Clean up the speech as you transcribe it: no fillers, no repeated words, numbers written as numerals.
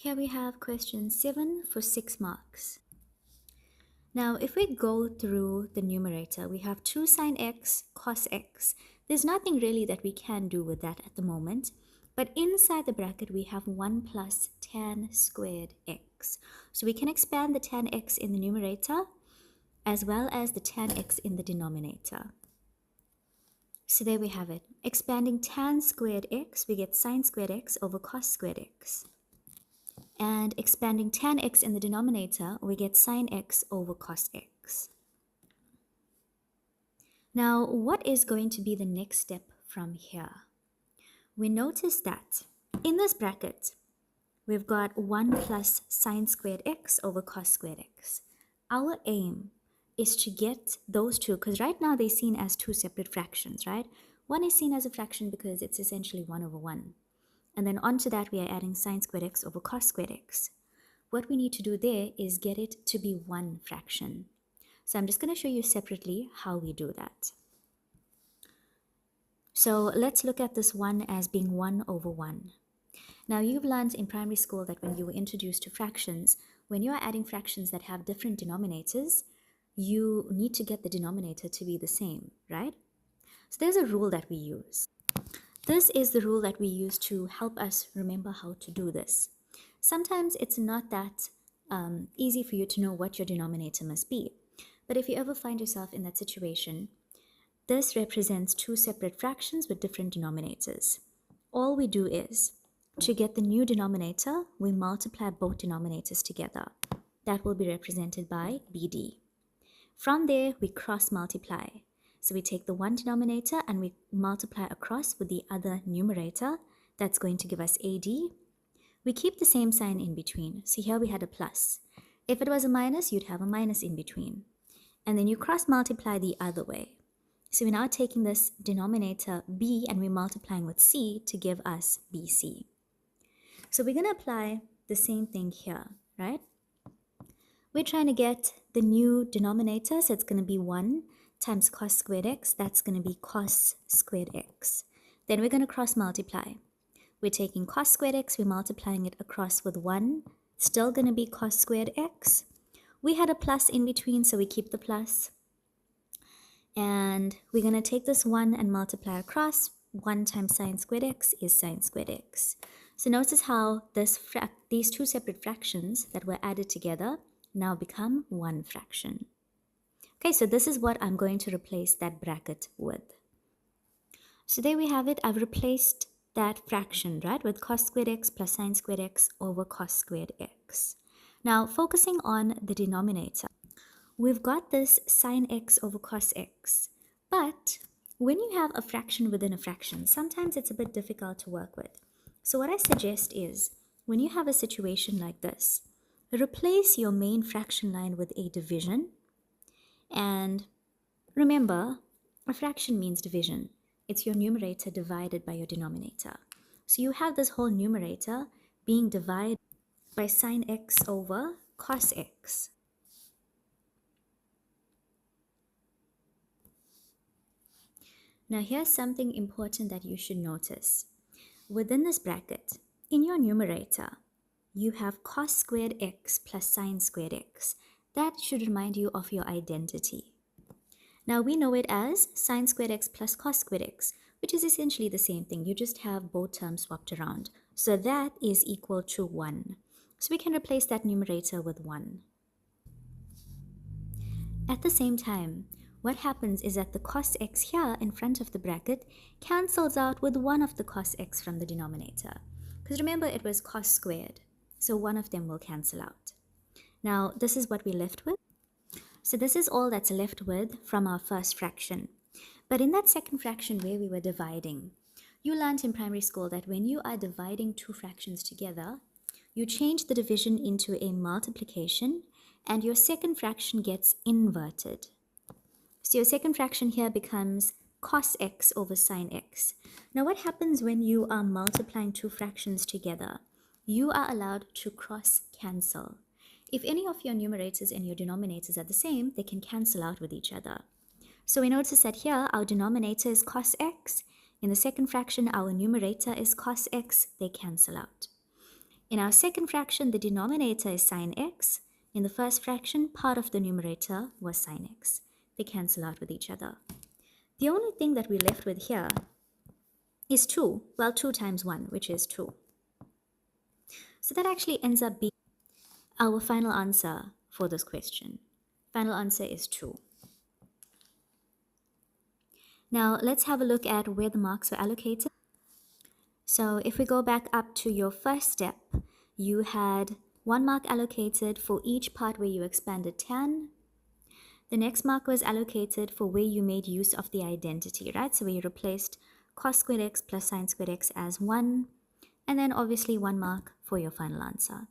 Here we have question 7 for 6 marks. Now, if we go through the numerator, we have 2 sine x, cos x. There's nothing really that we can do with that at the moment. But inside the bracket, we have 1 plus tan squared x. So we can expand the tan x in the numerator as well as the tan x in the denominator. So there we have it. Expanding tan squared x, we get sine squared x over cos squared x. And expanding tan x in the denominator, we get sine x over cos x. Now, what is going to be the next step from here? We notice that in this bracket, we've got 1 plus sine squared x over cos squared x. Our aim is to get those two, because right now they're seen as two separate fractions, right? One is seen as a fraction because it's essentially 1 over 1. And then onto that, we are adding sine squared x over cos squared x. What we need to do there is get it to be one fraction. So I'm just going to show you separately how we do that. So let's look at this one as being 1 over 1. Now, you've learned in primary school that when you were introduced to fractions, when you are adding fractions that have different denominators, you need to get the denominator to be the same, right? So there's a rule that we use. This is the rule that we use to help us remember how to do this. Sometimes it's not that easy for you to know what your denominator must be. But if you ever find yourself in that situation, this represents two separate fractions with different denominators. All we do is, to get the new denominator, we multiply both denominators together. That will be represented by BD. From there, we cross multiply. So we take the one denominator and we multiply across with the other numerator. That's going to give us AD. We keep the same sign in between. So here we had a plus. If it was a minus, you'd have a minus in between. And then you cross multiply the other way. So we're now taking this denominator B and we're multiplying with C to give us BC. So we're going to apply the same thing here, right? We're trying to get the new denominator, so it's going to be 1 times cos squared x. That's going to be cos squared x. Then we're going to cross multiply. We're taking cos squared x, we're multiplying it across with 1. Still going to be cos squared x. We had a plus in between, so we keep the plus. And we're going to take this 1 and multiply across. 1 times sine squared x is sine squared x. So notice how these two separate fractions that were added together now become one fraction. Okay, so this is what I'm going to replace that bracket with. So there we have it. I've replaced that fraction, right, with cos squared x plus sine squared x over cos squared x. Now, focusing on the denominator, we've got this sine x over cos x. But when you have a fraction within a fraction, sometimes it's a bit difficult to work with. So what I suggest is, when you have a situation like this, replace your main fraction line with a division. And remember, a fraction means division. It's your numerator divided by your denominator. So you have this whole numerator being divided by sine x over cos x. Now here's something important that you should notice. Within this bracket, in your numerator, you have cos squared x plus sine squared x. That should remind you of your identity. Now we know it as sine squared x plus cos squared x, which is essentially the same thing. You just have both terms swapped around. So that is equal to 1. So we can replace that numerator with 1. At the same time, what happens is that the cos x here in front of the bracket cancels out with one of the cos x from the denominator. Because remember, it was cos squared. So one of them will cancel out. Now, this is what we're left with. So this is all that's left with from our first fraction. But in that second fraction where we were dividing, you learned in primary school that when you are dividing two fractions together, you change the division into a multiplication and your second fraction gets inverted. So your second fraction here becomes cos x over sine x. Now what happens when you are multiplying two fractions together? You are allowed to cross cancel. If any of your numerators and your denominators are the same, they can cancel out with each other. So we notice that here our denominator is cos x. In the second fraction, our numerator is cos x. They cancel out. In our second fraction, the denominator is sine x. In the first fraction, part of the numerator was sine x. They cancel out with each other. The only thing that we're left with here is 2. Well, 2 times 1, which is 2. So that actually ends up being our final answer for this question. Final answer is 2. Now, let's have a look at where the marks were allocated. So if we go back up to your first step, you had 1 mark allocated for each part where you expanded tan. The next mark was allocated for where you made use of the identity, right? So where you replaced cos squared x plus sine squared x as 1, and then obviously 1 mark for your final answer.